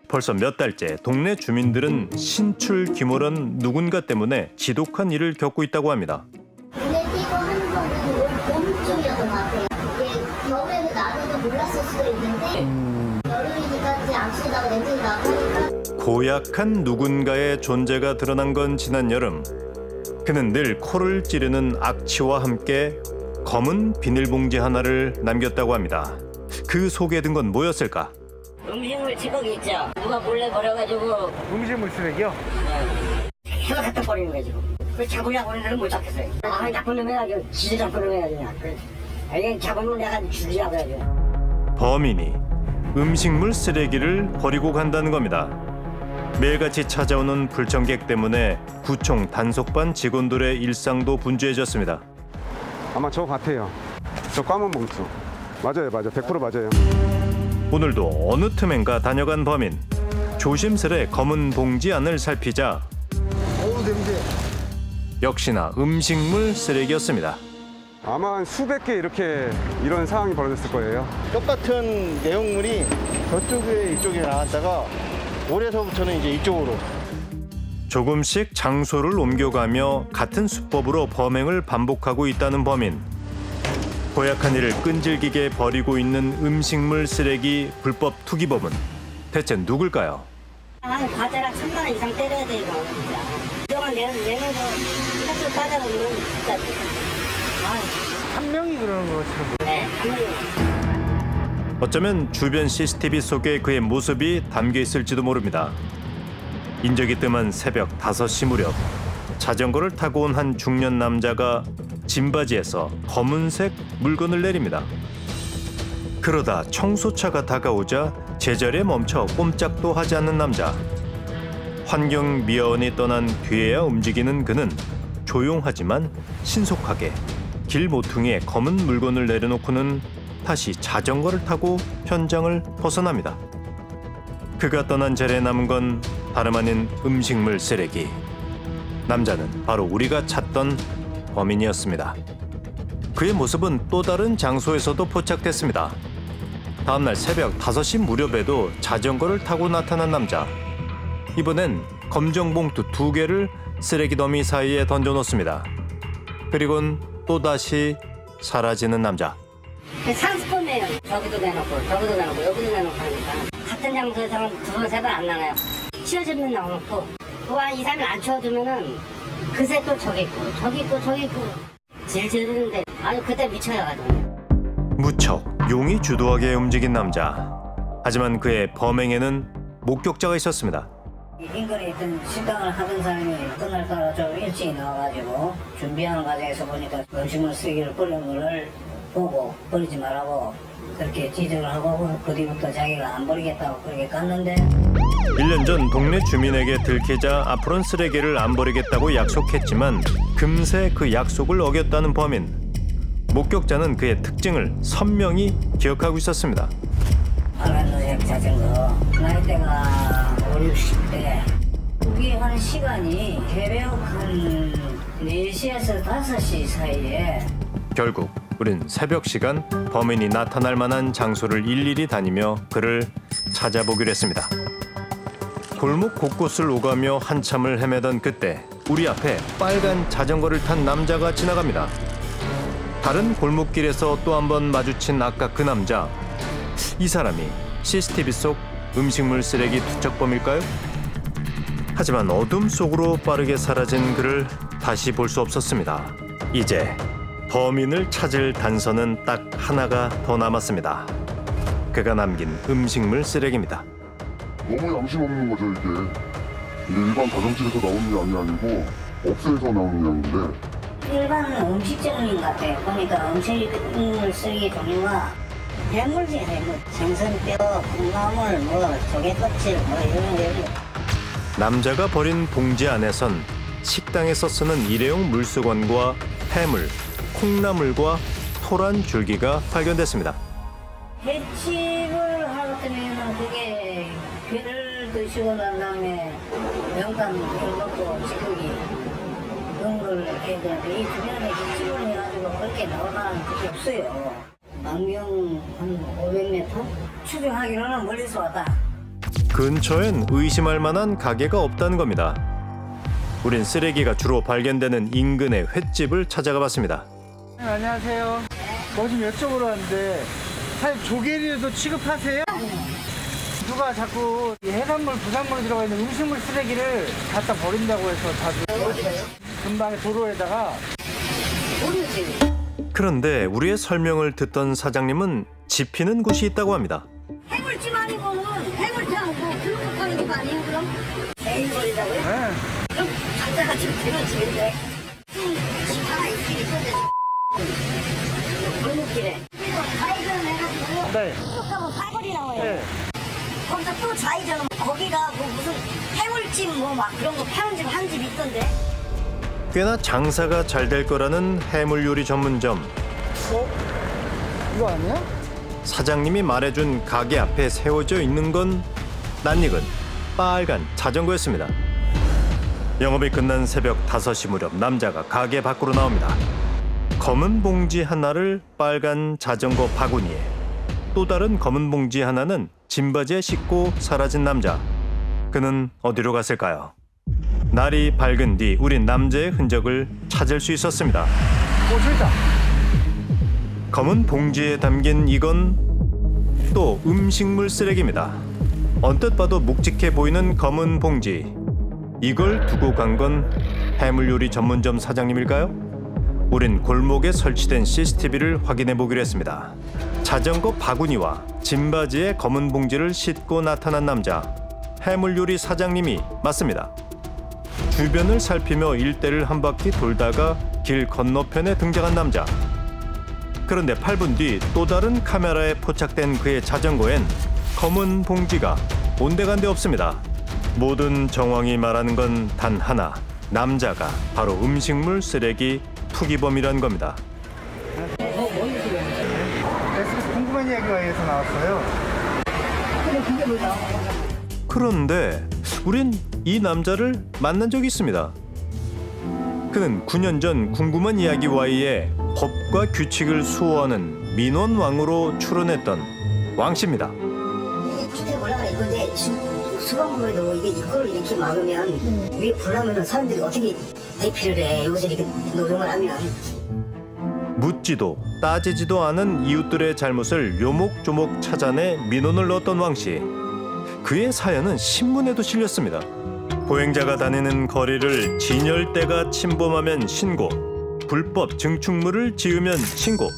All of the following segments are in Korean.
벌써 몇 달째 동네 주민들은 신출귀몰한 누군가 때문에 지독한 일을 겪고 있다고 합니다. 눈에 띄고 하는 거는 봄 쪽이었던 것 같아요. 이게 겨울에는 나도 몰랐을 수도 있는데 여름이니까 이제 악취 나고 냄새 나고 하니까 고약한 누군가의 존재가 드러난 건 지난 여름. 그는 늘 코를 찌르는 악취와 함께 검은 비닐봉지 하나를 남겼다고 합니다. 그 속에 든 건 뭐였을까? 음식물 지거기 있죠. 누가 몰래 버려가지고 음식물 쓰레기요? 해가 갖다 버리는 거지. 그 잡으려고 하는 데는 못 잡겠어요. 아, 나쁜 놈 해야죠. 지들 나쁜 놈 해야지. 이건 잡으면 내가 죽이라고 해야죠. 범인이 음식물 쓰레기를 버리고 간다는 겁니다. 매일같이 찾아오는 불청객 때문에 구청 단속반 직원들의 일상도 분주해졌습니다. 아마 저 같아요. 저 까만 봉투. 맞아요. 100% 맞아요. 오늘도 어느 틈엔가 다녀간 범인. 조심스레 검은 봉지 안을 살피자 어우, 냄새. 역시나 음식물 쓰레기였습니다. 아마 한 수백 개 이런 상황이 벌어졌을 거예요. 똑같은 내용물이 저쪽에 이쪽에 나왔다가 올해서부터는 이제 이쪽으로 조금씩 장소를 옮겨가며 같은 수법으로 범행을 반복하고 있다는 범인. 고약한 일을 끈질기게 버리고 있는 음식물 쓰레기 불법 투기범은 대체 누굴까요? 한 과자랑 1,000만 원 이상 때려야 돼 이거. 이동안 내면서 횟수 따져보면 진짜. 한 명이 그러는 것처럼. 네, 한 명이. 어쩌면 주변 CCTV 속에 그의 모습이 담겨 있을지도 모릅니다. 인적이 뜸한 새벽 5시 무렵 자전거를 타고 온 한 중년 남자가 짐바지에서 검은색 물건을 내립니다. 그러다 청소차가 다가오자 제자리에 멈춰 꼼짝도 하지 않는 남자. 환경미화원이 떠난 뒤에야 움직이는 그는 조용하지만 신속하게 길 모퉁이에 검은 물건을 내려놓고는 다시 자전거를 타고 현장을 벗어납니다. 그가 떠난 자리에 남은 건 다름 아닌 음식물 쓰레기. 남자는 바로 우리가 찾던 범인이었습니다. 그의 모습은 또 다른 장소에서도 포착됐습니다. 다음날 새벽 5시 무렵에도 자전거를 타고 나타난 남자. 이번엔 검정 봉투 2개를 쓰레기 더미 사이에 던져놓습니다. 그리곤 또다시 사라지는 남자. 상습범이에요. 저기도 내놓고 저기도 내놓고 여기도 내놓고 하니까 같은 장소에서는 2번, 3번 안 나가요. 치워주면 나오고 또 한 2, 3일 안 치워주면은 그새 또 저기 있고 질질 흐르는데 아주 그때 미쳐가지고. 무척 용이 주도하게 움직인 남자. 하지만 그의 범행에는 목격자가 있었습니다. 인근에 있던 식당을 하던 사람이 그날따라 좀 일찍 나와가지고 준비하는 과정에서 보니까 음식물 쓰레기를 버리는 거를 보고 버리지 말라고 그렇게 지적을 하고 그 뒤부터 자기가 안 버리겠다고 그렇게 깠는데 1년 전 동네 주민에게 들키자 앞으로는 쓰레기를 안 버리겠다고 약속했지만 금세 그 약속을 어겼다는 범인. 목격자는 그의 특징을 선명히 기억하고 있었습니다. 파란색 자전거 나이대가 5, 60대 투기하는 시간이 새벽 한 4시에서 5시 사이에. 결국 우린 새벽 시간 범인이 나타날 만한 장소를 일일이 다니며 그를 찾아보기로 했습니다. 골목 곳곳을 오가며 한참을 헤매던 그때 우리 앞에 빨간 자전거를 탄 남자가 지나갑니다. 다른 골목길에서 또 한 번 마주친 아까 그 남자. 이 사람이 CCTV 속 음식물 쓰레기 투척범일까요? 하지만 어둠 속으로 빠르게 사라진 그를 다시 볼 수 없었습니다. 이제 범인을 찾을 단서는 딱 하나가 더 남았습니다. 그가 남긴 음식물 쓰레기입니다. 너무 양심 없는 거죠, 이게 일반 가정집에서 나오는 양이 아니고 업소에서 나오는 양인데 일반 음식점인 것 같아요. 보니까 음식물 쓰레기 종류가 해물이에요, 해물. 생선뼈, 콩나물, 조개껍질 이런 게. 남자가 버린 봉지 안에선 식당에서 쓰는 일회용 물수건과 해물, 콩나물과 토란 줄기가 발견됐습니다. 횟집을 하거든요. 그게 회를 드시고 난 다음에 명탕 이걸 넣고 지고기 그런 걸 해야 되는데 이 주변에 횟집을 해가지고 그렇게 나오는 그게 없어요. 안경 한 500m? 추정하기로는 멀리서 왔다. 근처엔 의심할 만한 가게가 없다는 겁니다. 우린 쓰레기가 주로 발견되는 인근의 횟집을 찾아가 봤습니다. 안녕하세요. 뭐 좀 여쭤보러 왔는데 사실 조개류도 취급하세요? 누가 자꾸 이 해산물, 부산물이 들어가 있는 음식물 쓰레기를 갖다 버린다고 해서 자주 금방 도로에다가. 그런데 우리의 설명을 듣던 사장님은 짚히는 곳이 있다고 합니다. 해물찜 아니고는 해물탕 뭐 그런 거 파는 거 아니에요 그럼? 에이버리다고요? 네. 그럼 각자가 지금 되는 집인데 집 하나 있긴 있던데 골목길에 좌회전 해가지고 네. 쭉 가면 팔거리 나와요. 네. 거기서 또 좌회전 거기가 뭐 무슨 해물찜 뭐 막 그런 거 파는 집 한 집 있던데. 꽤나 장사가 잘 될 거라는 해물 요리 전문점. 이거 아니야? 사장님이 말해준 가게 앞에 세워져 있는 건 낯익은 빨간 자전거였습니다. 영업이 끝난 새벽 5시 무렵 남자가 가게 밖으로 나옵니다. 검은 봉지 하나를 빨간 자전거 바구니에, 또 다른 검은 봉지 하나는 짐바지에 싣고 사라진 남자. 그는 어디로 갔을까요? 날이 밝은 뒤 우린 남자의 흔적을 찾을 수 있었습니다. 저기 있다. 검은 봉지에 담긴 이건 또 음식물 쓰레기입니다. 언뜻 봐도 묵직해 보이는 검은 봉지. 이걸 두고 간 건 해물 요리 전문점 사장님일까요? 우린 골목에 설치된 CCTV를 확인해 보기로 했습니다. 자전거 바구니와 짐바지에 검은 봉지를 싣고 나타난 남자. 해물 요리 사장님이 맞습니다. 주변을 살피며 일대를 한 바퀴 돌다가 길 건너편에 등장한 남자. 그런데 8분 뒤 또 다른 카메라에 포착된 그의 자전거엔 검은 봉지가 온데간데 없습니다. 모든 정황이 말하는 건 단 하나. 남자가 바로 음식물 쓰레기 투기범이란 겁니다. SBS 궁금한 이야기가 여기서 나왔어요. 그런데 우린 이 남자를 만난 적이 있습니다. 그는 9년 전 궁금한 이야기 Y에 법과 규칙을 수호하는 민원왕으로 출연했던 왕씨입니다. 주택 올라가 이건데 수방구에도 이걸 이렇게 막으면 위에 불나면 사람들이 어떻게 대피를 해? 여기서 이렇게 노동을 하면. 묻지도 따지지도 않은 이웃들의 잘못을 요목조목 찾아내 민원을 넣었던 왕씨. 그의 사연은 신문에도 실렸습니다. 보행자가 다니는 거리를 진열대가 침범하면 신고, 불법 증축물을 지으면 신고,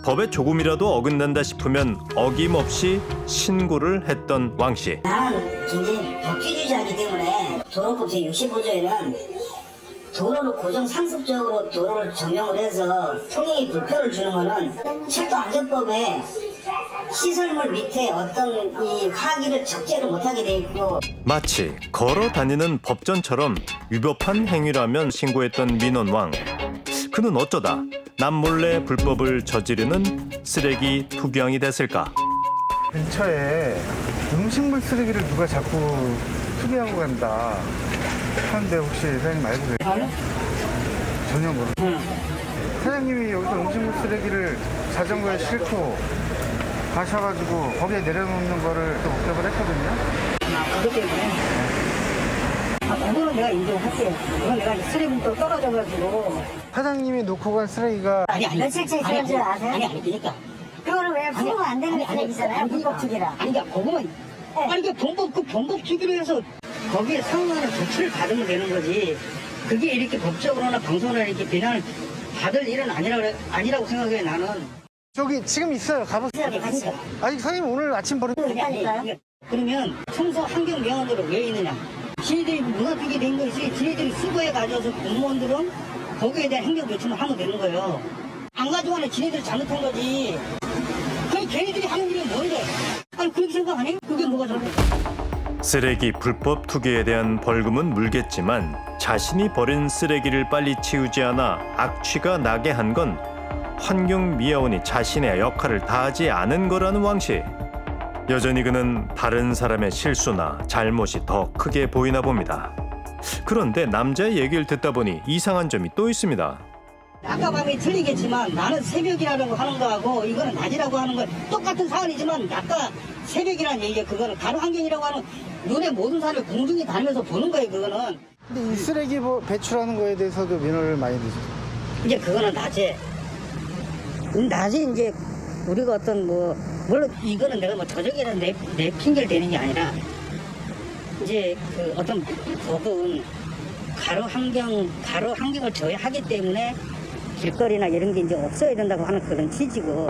법에 조금이라도 어긋난다 싶으면 어김없이 신고를 했던 왕씨. 나는 굉장히 법규주의자이기 때문에 도로법 제65조에는 도로를 고정 상습적으로 도로를 점용을 해서 통행에 불편을 주는 거는 철도안전법에 시설물 밑에 어떤 이 하기를 적재를 못하게 돼 있고, 마치 걸어 다니는 법전처럼 위법한 행위라면 신고했던 민원왕. 그는 어쩌다 남몰래 불법을 저지르는 쓰레기 투기왕이 됐을까? 근처에 음식물 쓰레기를 누가 자꾸 투기하고 간다 하는데 혹시 사장님 알고 계세요? 전혀 모르겠어요. 사장님이 여기서 음식물 쓰레기를 자전거에 싣고 가셔가지고 거기에 내려놓는 거를 또 목격을 했거든요. 그것 때문에 그거는 내가 인정할게요. 그건 내가 쓰레기부터 떨어져가지고. 사장님이 놓고 간 쓰레기가 아니 며칠째 쓰레기 줄 아세요? 아니 그러니까 그거는 왜 부으면 안 되는 쓰레기잖아요. 불법 투기라. 아니 그러니까 그거만 아니 그 범법 투기로 해서 거기에 상응하는 조치를 받으면 되는 거지. 그게 이렇게 법적으로나 방송으로 이렇게 비난을 받을 일은 아니라고 생각해 나는. 저기 지금 있어요. 가보세요. 같이. 아니 사장님 오늘 아침 버린 그러면 청소 환경 명언으로 왜 있느냐? 지네들이 문화비게 된 것이 지네들이 수거해 가져서 공무원들은 거기에 대한 행정 조치만 하면 되는 거예요. 안 가져가는 지네들이 잘못한 거지. 그럼 걔네들이 하는 일이 뭔데? 아니 그렇게 생각 안 해요? 그게 뭐가 잘못해? 쓰레기 불법 투기에 대한 벌금은 물겠지만 자신이 버린 쓰레기를 빨리 치우지 않아 악취가 나게 한 건 환경미화원이 자신의 역할을 다하지 않은 거라는 왕씨. 여전히 그는 다른 사람의 실수나 잘못이 더 크게 보이나 봅니다. 그런데 남자의 얘기를 듣다 보니 이상한 점이 또 있습니다. 아까 밤이 틀리겠지만 나는 새벽이라는 거 하는 거하고 이거는 낮이라고 하는 거 똑같은 사안이지만 아까 새벽이라는 얘기가 그거는 가로 환경이라고 하는 눈에 모든 사람이 공중에 다니면서 보는 거예요 그거는. 근데 이 쓰레기 배출하는 거에 대해서도 민원을 많이 드시죠? 이제 그거는 낮에 이제 우리가 어떤 물론 이거는 내가 저녁에는 내 핑계를 대는 게 아니라 이제 그 어떤 법은 가로 환경을 저해하기 때문에 길거리나 이런 게 이제 없어야 된다고 하는 그런 취지고.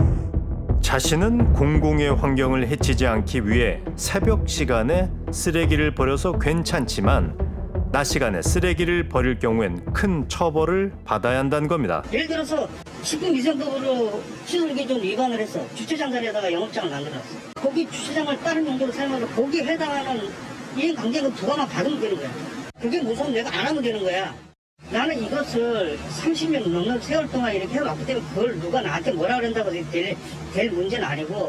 자신은 공공의 환경을 해치지 않기 위해 새벽 시간에 쓰레기를 버려서 괜찮지만 낮 시간에 쓰레기를 버릴 경우엔 큰 처벌을 받아야 한다는 겁니다. 예를 들어서 식품위생법으로 시설기준 위반을 해서 주차장 자리에다가 영업장을 만들었어. 거기 주차장을 다른 용도로 사용해서 거기에 해당하는 이행강제금 부과만 받으면 되는 거야. 그게 무서운 내가 안 하면 되는 거야. 나는 이것을 30년 넘는 세월 동안 이렇게 해왔기 때문에 그걸 누가 나한테 뭐라 그런다고 될 문제는 아니고.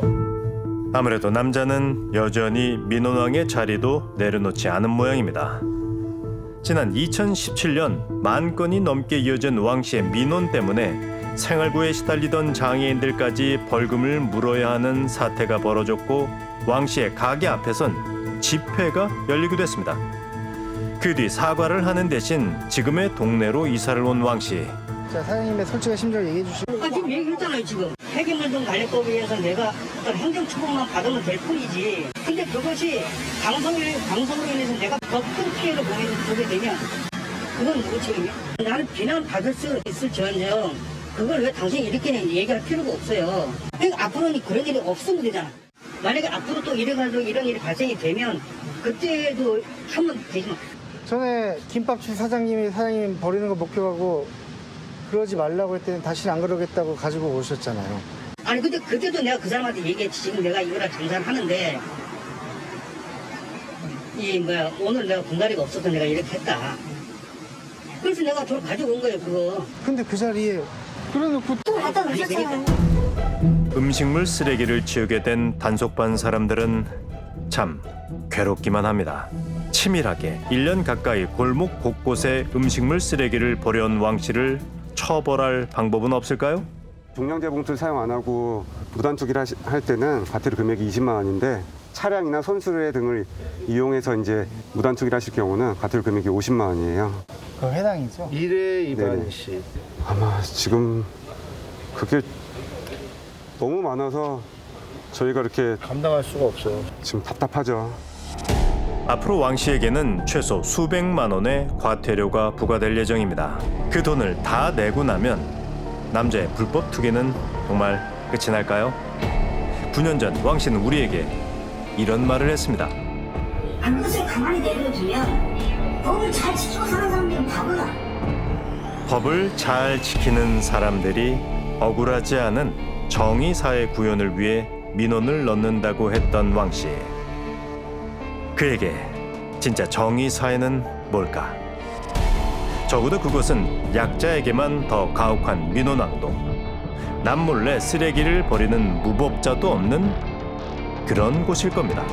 아무래도 남자는 여전히 민원왕의 자리도 내려놓지 않은 모양입니다. 지난 2017년 만 건이 넘게 이어진 왕 씨의 민원 때문에 생활고에 시달리던 장애인들까지 벌금을 물어야 하는 사태가 벌어졌고 왕 씨의 가게 앞에선 집회가 열리기도 했습니다. 그 뒤 사과를 하는 대신 지금의 동네로 이사를 온 왕 씨. 자, 사장님의 솔직한 심정을 얘기해 주시고. 지금 얘기했잖아요 지금. 폐기물등 관리법에 의해서 내가 어떤 행정처분만 받으면 될 뿐이지. 근데 그것이 방송으로 인해서 내가 더 큰 피해를 보게 되면 그건 누구 책임이야? 나는 비난받을 수 있을지언정 그걸 왜 당신이 이렇게 얘기할 필요가 없어요. 그러니까 앞으로는 그런 일이 없으면 되잖아. 만약에 앞으로 또 이래가지고 이런 일이 발생이 되면 그때도 하면 되지 마. 전에 김밥집 사장님이 버리는 거 목격하고 그러지 말라고 했더니 다시는 안 그러겠다고 가지고 오셨잖아요. 아니 근데 그때도 내가 그 사람한테 얘기했지. 지금 내가 이거랑 장사를 하는데 오늘 내가 공다리가 없어서 내가 이렇게 했다. 그래서 내가 저를 가지고 온 거예요 그거. 근데 그 자리에 그래놓고 또 갖다 놓으셨잖아요. 음식물 쓰레기를 치우게 된 단속반 사람들은 참 괴롭기만 합니다. 치밀하게 1년 가까이 골목 곳곳에 음식물 쓰레기를 버려온 왕 씨를 처벌할 방법은 없을까요? 종량제 봉투를 사용 안 하고 무단투기를 할 때는 과태료 금액이 20만 원인데 차량이나 손수레 등을 이용해서 이제 무단투기를 하실 경우는 과태료 금액이 50만 원이에요. 그 해당이죠? 1회 네네. 시. 아마 지금 그게 너무 많아서 저희가 이렇게 감당할 수가 없어요. 지금 답답하죠. 앞으로 왕 씨에게는 최소 수백만 원의 과태료가 부과될 예정입니다. 그 돈을 다 내고 나면 남자의 불법 투기는 정말 끝이 날까요? 9년 전 왕 씨는 우리에게 이런 말을 했습니다. 그것을 가만히 내려두면 법을 잘 지키고 사는 사람들은 바보야. 법을 잘 지키는 사람들이 억울하지 않은 정의사회 구현을 위해 민원을 넣는다고 했던 왕 씨. 그에게 진짜 정의사회는 뭘까? 적어도 그것은 약자에게만 더 가혹한 민원왕도, 남몰래 쓰레기를 버리는 무법자도 없는 그런 곳일 겁니다.